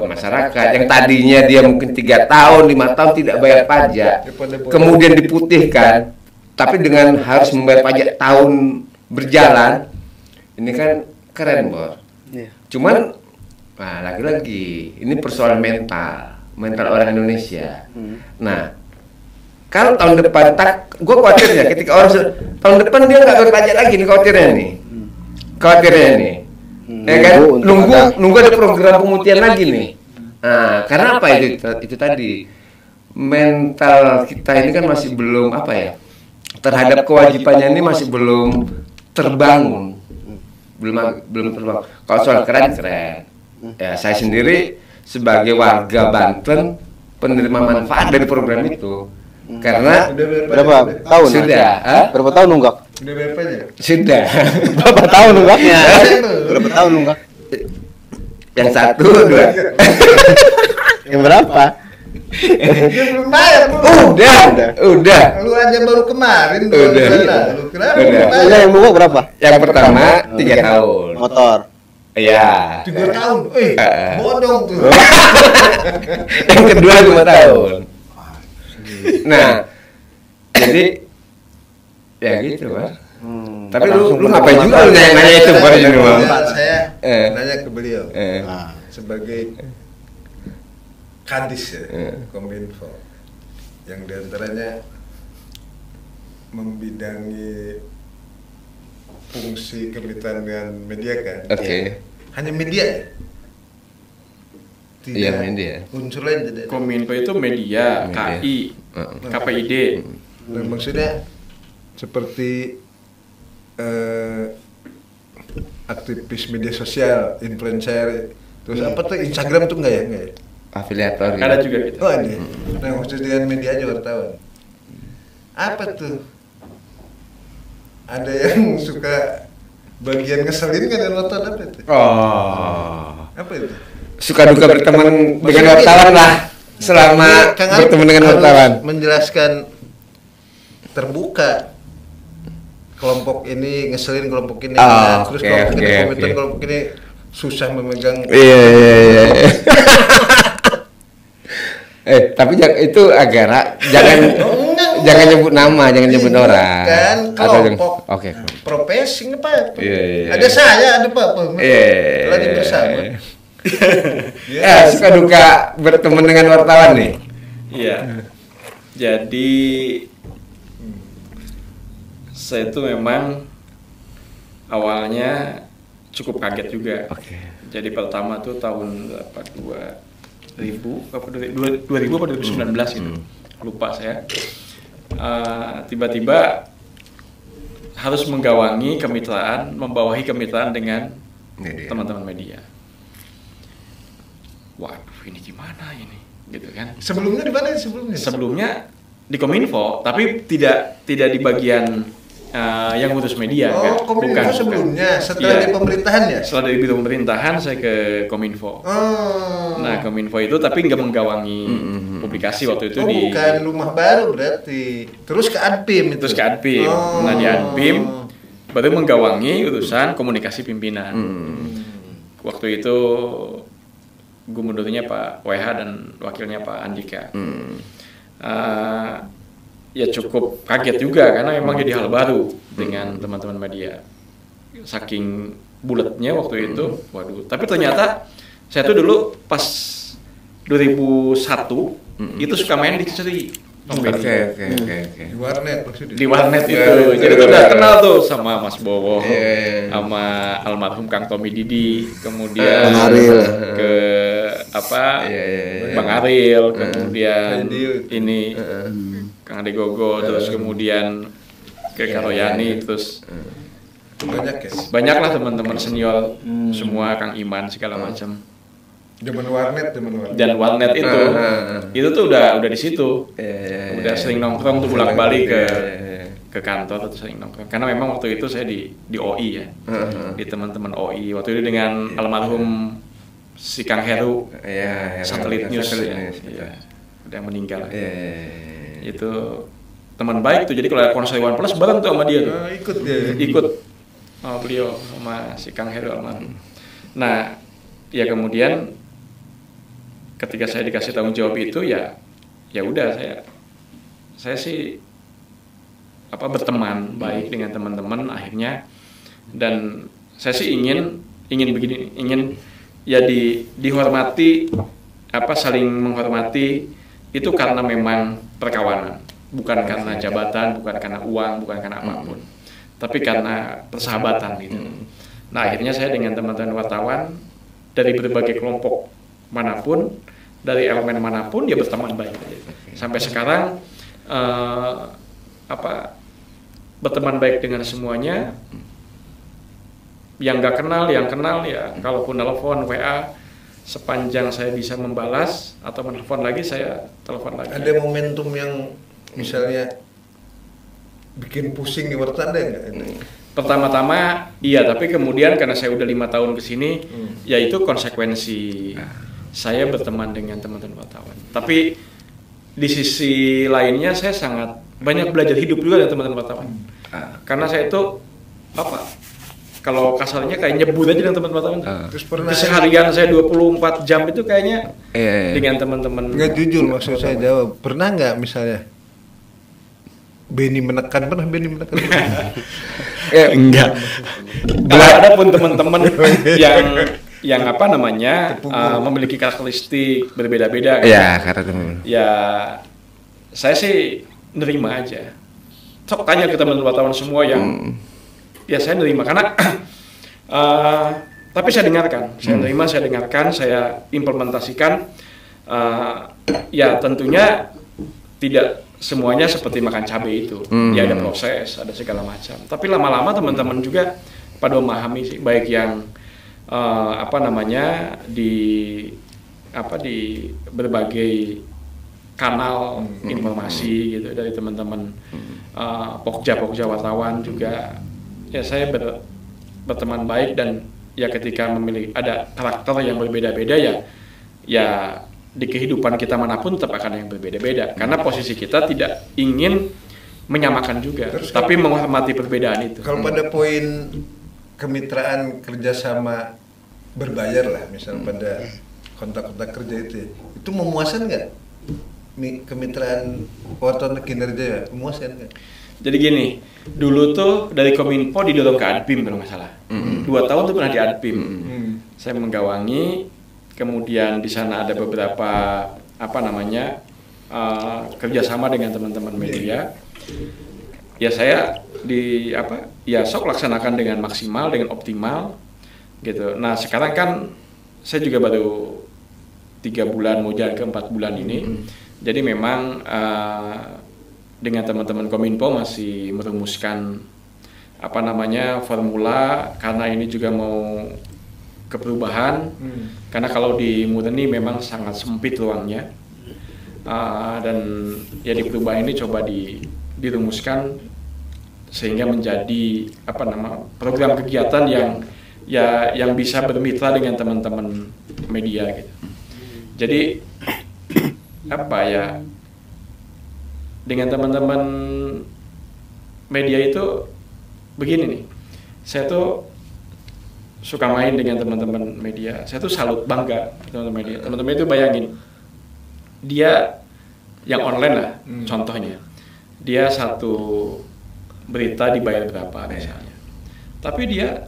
masyarakat yang tadinya dia mungkin 3 tahun, 5 tahun tidak bayar pajak, kemudian diputihkan, tapi dengan harus membayar pajak tahun berjalan, ini kan keren, Bor. Cuman, lagi-lagi ini persoalan mental orang Indonesia. Nah, kalau tahun depan, gue khawatirnya ketika orang tahun depan dia nggak bayar pajak lagi nih, khawatirnya nih. Ya kan, nunggu ada program pemutihan lagi nih. Nah, karena apa itu tadi mental kita ini kan masih belum terhadap kewajibannya ini masih belum terbangun, belum terbangun. Kalau soal keren, Ya, saya sendiri sebagai warga Banten penerima manfaat dari program itu. Karena Udah Berapa tahun? sudah, ah? Berapa tahun nunggak? Udah berapa aja? Sudah. Berapa tahun nunggaknya? Berapa tahun nunggak? Yang satu, dua. Yang berapa? Dia belum bayar bro. Udah. Lu aja baru kemarin Udah. Lu kenapa Udah. belum bayar? Yang nunggak berapa? Yang pertama 3 tahun. Motor. Iya. 3 tahun. Bodong tuh. Yang kedua 5 tahun. Nah, jadi ya gitu, Pak. Tapi lu ngapain juga lu nanya itu Pak ini, Bang? Saya Eh. nanya ke beliau Nah, sebagai kadis ya, Kominfo, yang diantaranya membidangi fungsi kemitraan dengan media kan. Oke. Hanya media ya? Iya, media. Unsur lain tidak ada. Kominfo itu media, Media. KI, KPID. Nah, maksudnya seperti aktivis media sosial, influencer, terus apa tuh Instagram tuh enggak ya? Enggak ya? Afiliator. Ada juga gitu. Oh ada. Nah khusus dengan media aja wartawan. Apa tuh? Ada yang suka bagian ngeselin kan yang nonton apa itu? Oh. Apa itu? Suka duka berteman dengan wartawan lah selama Kang Arif bertemu dengan harus wartawan. menjelaskan terbuka. Kelompok ini ngeselin kelompok ini, Oh, terus oke, kelompok ini oke, komentar oke. kelompok ini susah memegang. Iya. Tapi itu agak jangan nyebut nama, jangan nyebut orang. Kan kelompok. Oke. Profesi apa? Iya. Ada saya, ada Pak. Iya. Lagi bersama. Suka duka berteman dengan wartawan nih. Iya. Jadi saya itu memang awalnya cukup kaget juga. Oke. Jadi pertama tuh tahun berapa? 2000 apa 2019 gitu. Lupa saya. Tiba-tiba harus menggawangi kemitraan, membawahi kemitraan dengan Media. teman-teman media. Waduh, ini gimana ini? Gitu kan. Sebelumnya di mana sebelumnya? Sebelumnya di Kominfo, tapi tidak di bagian yang ngurus media kan? Kominfo sebelumnya, setelah Iya. di pemerintahan ya? Setelah dari bidang pemerintahan saya ke Kominfo. Oh. Nah, Kominfo itu tapi nggak menggawangi publikasi waktu itu Oh, di bukan rumah baru berarti. Terus ke Adpim itu. terus ke Adpim. Oh. Nah, di Adpim baru menggawangi urusan komunikasi pimpinan. Waktu itu gubernurnya Pak WH dan wakilnya Pak Andika. Ya cukup kaget juga karena memang jadi hal baru dengan teman-teman media. Saking bulatnya waktu itu, waduh. Tapi ternyata saya tuh dulu pas 2001 itu suka main di Ceri. Oke. Di warnet maksudnya. Di warnet itu. Iya. Jadi tuh udah kenal tuh sama Mas Bowo, Iya. sama almarhum Kang Tommy Didi, kemudian Bang Aril. ke apa Iya. Bang Aril, kemudian Adi. ini Kang Ade Gogo, terus kemudian ke Karoyani, terus Banyak ya. banyaklah teman-teman senior semua, Kang Iman segala macam. Zaman warnet. Dan warnet itu tuh udah di situ. Udah sering nongkrong tuh bolak-balik ke kantor tuh sering nongkrong. Karena memang waktu itu saya di OI ya. Di teman-teman OI. Waktu itu dengan almarhum si Kang Heru, Satelit News ya. Iya. Udah meninggal. Itu teman baik tuh. Jadi kalau ada konser One Plus bareng tuh sama dia tuh. Ikut dia. Ikut sama beliau, sama si Kang Heru almarhum. Nah, ya kemudian ketika saya dikasih tanggung jawab itu ya udah saya sih berteman baik dengan teman-teman akhirnya, dan saya sih ingin begini, ingin ya dihormati, saling menghormati itu karena memang perkawanan, bukan karena jabatan, bukan karena uang, bukan karena apapun, tapi karena persahabatan gitu. Nah, akhirnya saya dengan teman-teman wartawan dari berbagai kelompok manapun, dari elemen manapun, dia berteman baik aja. Sampai sekarang berteman baik dengan semuanya. Yang nggak kenal, yang kenal ya, kalaupun telepon, WA, sepanjang saya bisa membalas atau menelpon lagi, saya telepon lagi. Ada momentum yang misalnya bikin pusing di wartawan ada nggak? Pertama-tama iya, tapi kemudian karena saya udah 5 tahun ke sini, yaitu konsekuensi saya berteman dengan teman-teman wartawan. Tapi di sisi lainnya saya sangat banyak belajar hidup juga dari teman-teman wartawan. Karena saya itu kalau kasarnya kayak nyebur aja dengan teman-teman wartawan. Terus pernah Keseharian saya 24 jam itu kayaknya dengan teman-teman. nggak jujur, maksud saya jawab. Pernah nggak misalnya Benny menekan? Enggak. Ada pun teman-teman yang apa namanya memiliki karakteristik berbeda-beda. Ya, karena teman. Ya, saya sih nerima aja. Sok tanya ke teman-teman wartawan semua yang ya saya nerima karena tapi saya dengarkan, saya dengarkan, saya implementasikan. Ya tentunya tidak semuanya seperti makan cabai itu, ya ada proses, ada segala macam. Tapi lama-lama teman-teman juga pada memahami sih, baik yang di berbagai kanal informasi gitu dari teman-teman pokja wartawan juga. Ya saya berteman baik, dan ya ketika memilih ada karakter yang berbeda-beda ya di kehidupan kita manapun tetap akan yang berbeda-beda, karena posisi kita tidak ingin menyamakan juga. Terus tapi menghormati perbedaan itu. Kalau pada poin kemitraan kerjasama berbayar lah, misal pada kontak-kontak kerja itu memuaskan nggak? Kemitraan wartawan kinerja ya, memuaskan nggak? Jadi gini, dulu tuh dari Kominfo didorong ke Adpim kalau nggak salah. 2 tahun tuh pernah di Adpim. Saya menggawangi, kemudian di sana ada beberapa kerjasama dengan teman-teman media. Ya saya sok laksanakan dengan maksimal, dengan optimal gitu. Nah sekarang kan saya juga baru 3 bulan mau jalan ke 4 bulan ini. Jadi memang dengan teman-teman Kominfo masih merumuskan formula, karena ini juga mau ke perubahan. Karena kalau di Murni memang sangat sempit ruangnya. Dan ya di perubahan ini coba dirumuskan sehingga menjadi program kegiatan yang bisa bermitra dengan teman-teman media gitu. Jadi dengan teman-teman media itu begini nih, saya tuh suka main dengan teman-teman media. Saya tuh salut, bangga teman-teman media. Teman-teman itu bayangin, dia yang online lah, contohnya, dia satu berita dibayar berapa misalnya, tapi dia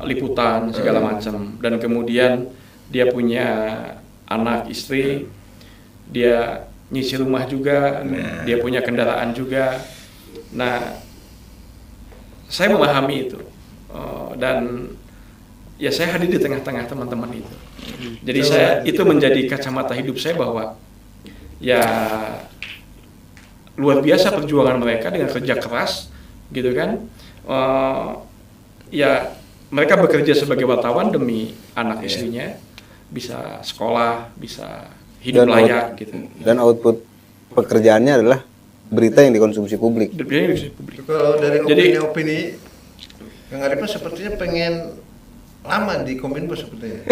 liputan segala macam, dan kemudian dia punya anak istri, dia nyisi rumah juga, dia punya kendaraan juga. Nah, saya memahami itu, dan ya saya hadir di tengah-tengah teman-teman itu. Jadi itu menjadi kacamata hidup saya bahwa ya luar biasa perjuangan mereka dengan kerja keras, gitu kan? Ya mereka bekerja sebagai wartawan demi anak istrinya bisa sekolah, bisa hidup layak gitu. Dan output pekerjaannya adalah berita yang dikonsumsi publik. Kalau dari opini Kang Arifah sepertinya pengen lama di Kominfo sepertinya.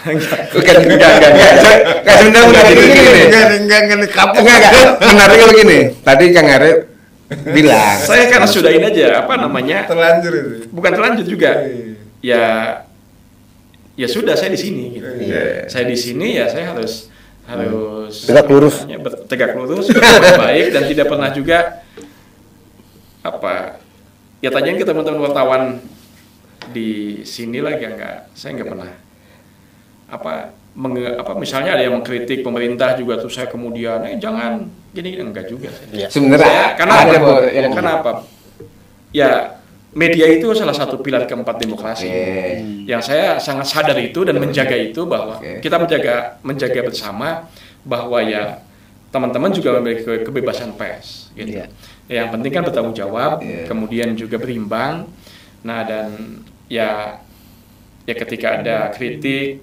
Enggak. Menariknya begini. Tadi Kang Arif bilang. Saya karena sudahin aja terlanjur itu. Bukan terlanjur juga. Ya sudah, saya di sini gitu. Saya di sini ya saya harus tegak lurus, berbuat baik, dan tidak pernah juga ya tanyain ke teman-teman wartawan di sini lagi, saya nggak pernah misalnya ada yang mengkritik pemerintah juga tuh saya kemudian jangan gini, enggak juga saya. Sebenarnya kenapa? Ya media itu salah satu pilar keempat demokrasi. Yang saya sangat sadar itu dan menjaga itu, bahwa kita menjaga bersama bahwa ya teman-teman juga memiliki kebebasan pers gitu. Yang penting kan bertanggung jawab, kemudian juga berimbang. Nah, dan ya ketika ada kritik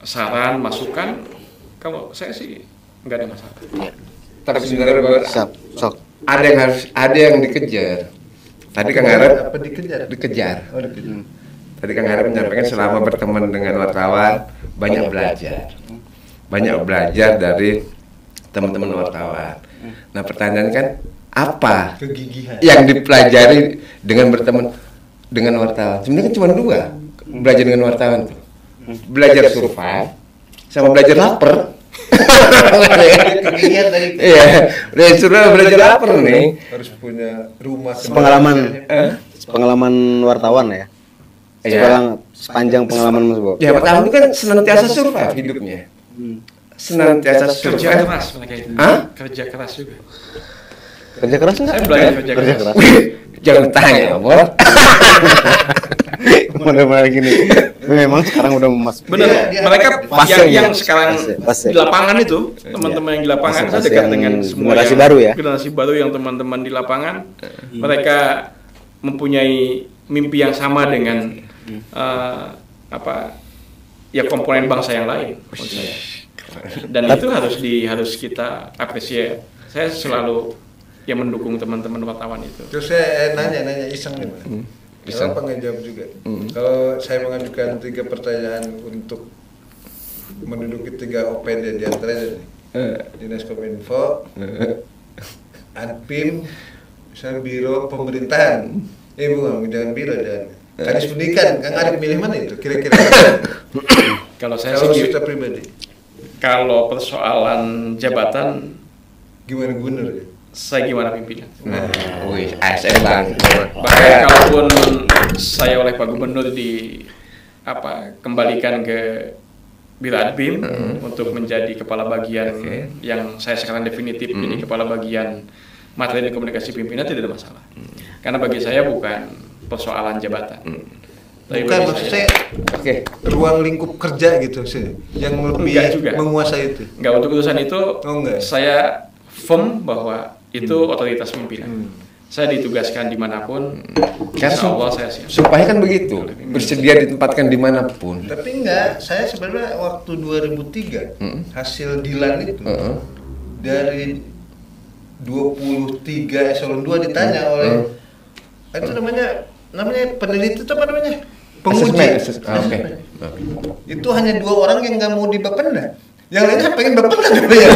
saran, masukan, kalau saya sih nggak ada masalah. Tapi sebenarnya Sok. ada yang dikejar. Tadi Kang Arep Apa dikejar? dikejar. Oh, dikejar. Tadi Kang Arep menyampaikan selama berteman dengan wartawan banyak belajar dari teman-teman wartawan. Nah pertanyaan kan apa Kegigihan. yang dipelajari dengan berteman dengan wartawan? Sebenarnya kan cuma dua belajar dengan wartawan tuh. Belajar survive sama belajar lapar. Kegigihan tadi. Iya, belajar lapar nih. Harus punya rumah. Pengalaman wartawan ya. Iya. Sepanjang pengalaman Mas Bo. Ya pertama itu kan senantiasa survive hidupnya. Senantiasa Kerja survive. keras mereka itu. Hah? Kerja keras juga. Kerja keras enggak? Saya belajar kerja keras. Wih, jangan tanya, Bor. Benar-benar gini. Memang sekarang udah Benar, mereka Fase yang ya. sekarang Fase. di lapangan itu, teman-teman yang di lapangan, saya Fase dekat yang dengan semua generasi yang- baru ya. generasi baru yang teman-teman di lapangan, mereka mempunyai mimpi yang sama dengan ya komponen bangsa yang lain, menurut saya. Dan itu harus kita apresiasi. Saya selalu yang mendukung teman-teman wartawan itu. Terus saya nanya iseng nih, Mas. Iseng. Kenapa nggak jawab juga? Kalau saya mengajukan 3 pertanyaan untuk menduduki 3 OPD di antaranya nih, Dinas Kominfo, Anpim, misalnya Biro Pemerintahan. Bukan, jangan biro, jangan. Kadis Pendidikan, Kang Arif milih mana itu? Kira-kira. Kalau saya Kalau sih, kita pribadi, kalau persoalan jabatan, gimana gubernur ya? saya gimana pimpinan. Nah, wih, ASN bang. Bahkan kalaupun saya oleh Pak Gubernur kembalikan ke Biradbim untuk menjadi kepala bagian yang saya sekarang definitif jadi kepala bagian materi dan komunikasi pimpinan, tidak ada masalah. Karena bagi saya bukan persoalan jabatan. Tapi Bukan, bagi maksud saya, saya ruang lingkup kerja gitu sih, yang lebih Enggak juga. menguasai itu. enggak, untuk urusan itu Enggak. saya firm bahwa itu otoritas pimpinan. Saya ditugaskan dimanapun, insya Allah saya siap. Supaya kan begitu, bersedia ditempatkan dimanapun. Tapi enggak, saya sebenarnya waktu 2003 hasil Dilan itu dari 23 eselon 2 ditanya oleh itu namanya peneliti itu apa namanya? Penguji. Oke. Itu hanya 2 orang yang nggak mau di Bapenda. Yang lainnya pengen Bapenda gitu ya.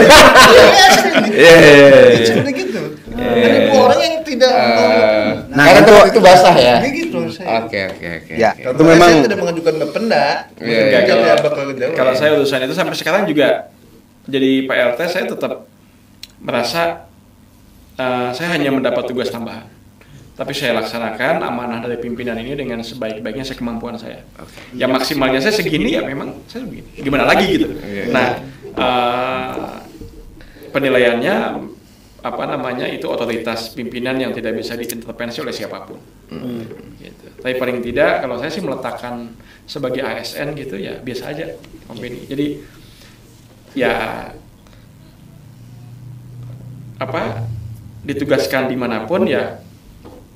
Seperti gitu. Ada 2 orang yang tidak mau. Nah, karena itu basah ya. Begitu saya. Oke. Ya, Itu itu memang saya tidak mengajukan Bapenda. Enggak, Jadi bakal kejauhan. kalau saya urusan itu sampai sekarang juga jadi PLT, saya tetap merasa saya hanya mendapat tugas tambahan, tapi saya laksanakan amanah dari pimpinan ini dengan sebaik-baiknya sekemampuan saya. Ya maksimalnya saya segini, ya memang saya begini. Gimana lagi gitu. Nah, penilaiannya itu otoritas pimpinan yang tidak bisa diintervensi oleh siapapun. Gitu. Tapi paling tidak kalau saya sih meletakkan sebagai ASN gitu ya biasa aja company. Jadi ya ditugaskan dimanapun ya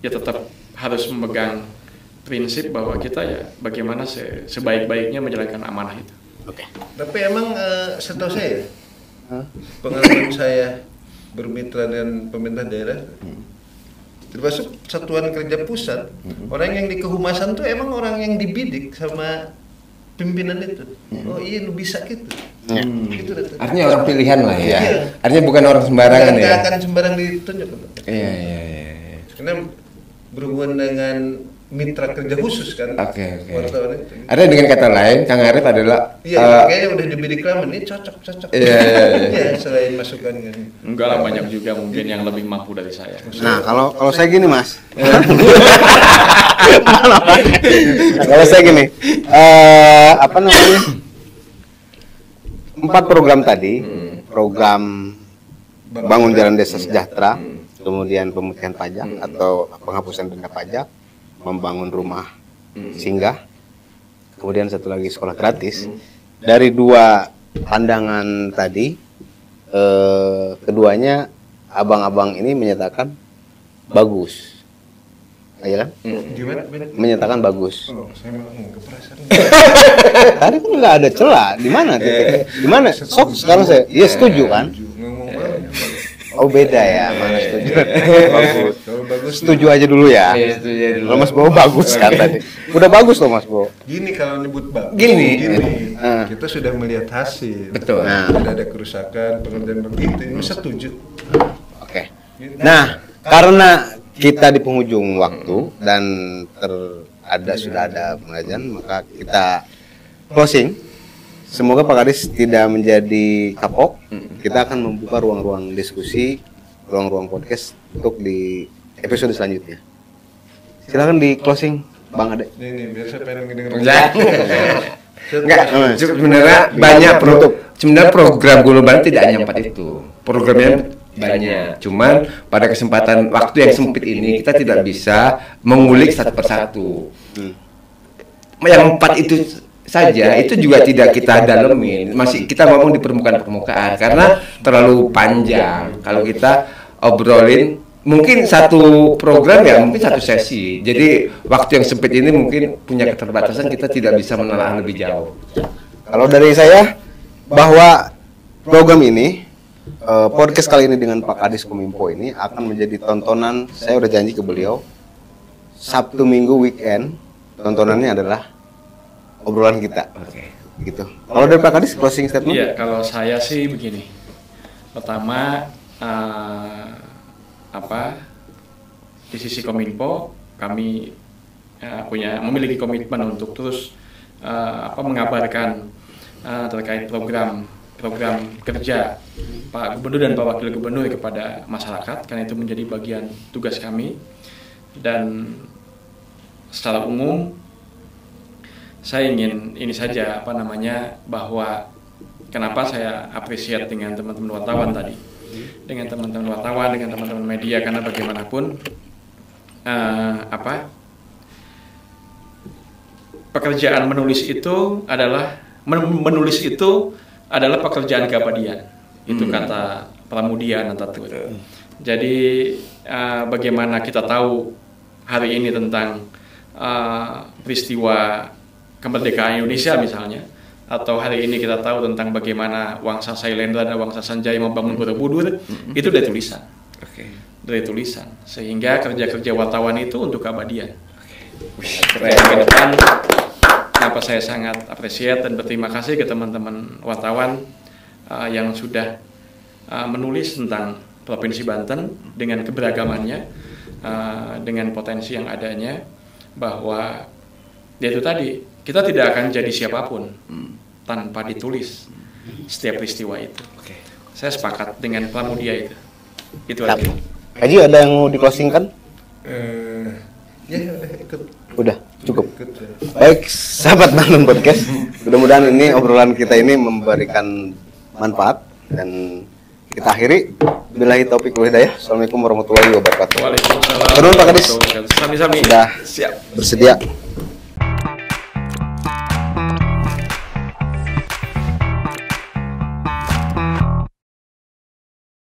tetap harus memegang prinsip bahwa kita ya bagaimana sebaik-baiknya menjalankan amanah itu. Tapi emang setahu saya, pengalaman saya bermitra dengan pemerintah daerah, termasuk satuan kerja pusat, orang yang di kehumasan tuh emang orang yang dibidik sama pimpinan itu. Oh iya, lu bisa gitu. Gitu. Artinya orang pilihan lah ya. Iya. Artinya bukan orang sembarangan ya. Nggak akan sembarang ditunjuk. Iya. Karena berhubungan dengan mitra kerja khusus kan. Oke. Wartawan itu. Ada dengan kata lain, Kang Arif adalah Iya, kayaknya udah dibidik lama ini cocok. Iya. Iya, selain masukan kan. Enggak lah, banyak juga mungkin yang lebih mampu dari saya. Nah, kalau saya gini, Mas. Kalau saya gini, 4 program tadi, program bangun jalan desa sejahtera, kemudian pemutihan pajak atau penghapusan denda pajak, membangun rumah singgah, kemudian satu lagi sekolah gratis. Dari 2 pandangan tadi, keduanya abang-abang ini menyatakan bagus. Iya kan? Gimana? Menyatakan bagus. Oh, saya malah nggak perasaan. Tadi kan nggak ada celah. Di mana titik? Di mana? Sok sekarang saya. Iya setuju kan? Ngomong banyak. Oh beda ya, mana setuju? Bagus. Kalau bagus Setuju aja dulu ya. Iya, setuju aja dulu. Kalau Mas Bo bagus kan tadi. Udah bagus loh Mas Bo. gini kalau nyebut bagus. Gini. Kita sudah melihat hasil. Betul. Nah. Tidak ada kerusakan, pengerjaan begitu. Ini setuju. Oke. Nah, karena kita di penghujung waktu dan sudah ada pengajian, maka kita closing. Semoga Pak Kadis tidak menjadi kapok. Kita akan membuka ruang-ruang diskusi, ruang-ruang podcast untuk di episode selanjutnya. Silakan di closing, Bang Ade. Ini biar saya pengen ngedenger. Enggak, sebenarnya banyak sebenarnya program global tidak hanya 4 itu. Programnya banyak. Cuman pada kesempatan waktu yang sempit ini kita tidak bisa mengulik satu persatu. Yang 4 itu saja itu juga tidak kita dalemin, masih kita ngomong di permukaan karena terlalu panjang. Kalau kita obrolin mungkin satu program ya mungkin satu sesi. Jadi waktu yang sempit ini mungkin punya keterbatasan, kita tidak bisa menelaah lebih jauh. Kalau dari saya bahwa program ini podcast kali ini dengan Pak Kadis Kominfo ini akan menjadi tontonan. Saya udah janji ke beliau Sabtu Minggu weekend tontonannya adalah obrolan kita. Oke. Gitu. Kalau dari Pak Kadis closing statement? Iya, kalau saya sih begini. Pertama, di sisi Kominfo kami memiliki komitmen untuk terus mengabarkan terkait program kerja Pak Gubernur dan Pak Wakil Gubernur kepada masyarakat, karena itu menjadi bagian tugas kami. Dan secara umum saya ingin ini saja bahwa kenapa saya appreciate dengan teman-teman wartawan tadi, dengan teman-teman wartawan, dengan teman-teman media, karena bagaimanapun pekerjaan menulis itu adalah pekerjaan keabadian. Itu kata Pramudia Anantatur. Jadi bagaimana kita tahu hari ini tentang peristiwa kemerdekaan Indonesia misalnya, atau hari ini kita tahu tentang bagaimana Wangsa Sailendra dan Wangsa Sanjaya membangun Borobudur, itu dari tulisan. Dari tulisan. Sehingga kerja-kerja wartawan itu untuk keabadian. Ke depan, kenapa saya sangat appreciate dan berterima kasih ke teman-teman wartawan yang sudah menulis tentang Provinsi Banten dengan keberagamannya, dengan potensi yang adanya, bahwa itu tadi, kita tidak akan jadi siapapun tanpa ditulis setiap peristiwa itu. Saya sepakat dengan Pramudia itu. Itu aja. Haji, ada yang mau di-closingkan? Ya udah ikut. Udah, cukup. Ikut. Baik, sahabat Banten Podcast. Mudah-mudahan ini obrolan kita ini memberikan manfaat dan kita akhiri. Billahi taufiq wal hidayah. Assalamualaikum warahmatullahi wabarakatuh. Waalaikumsalam. Terima kasih Pak Kadis. Sami-sami. Sudah Siap. bersedia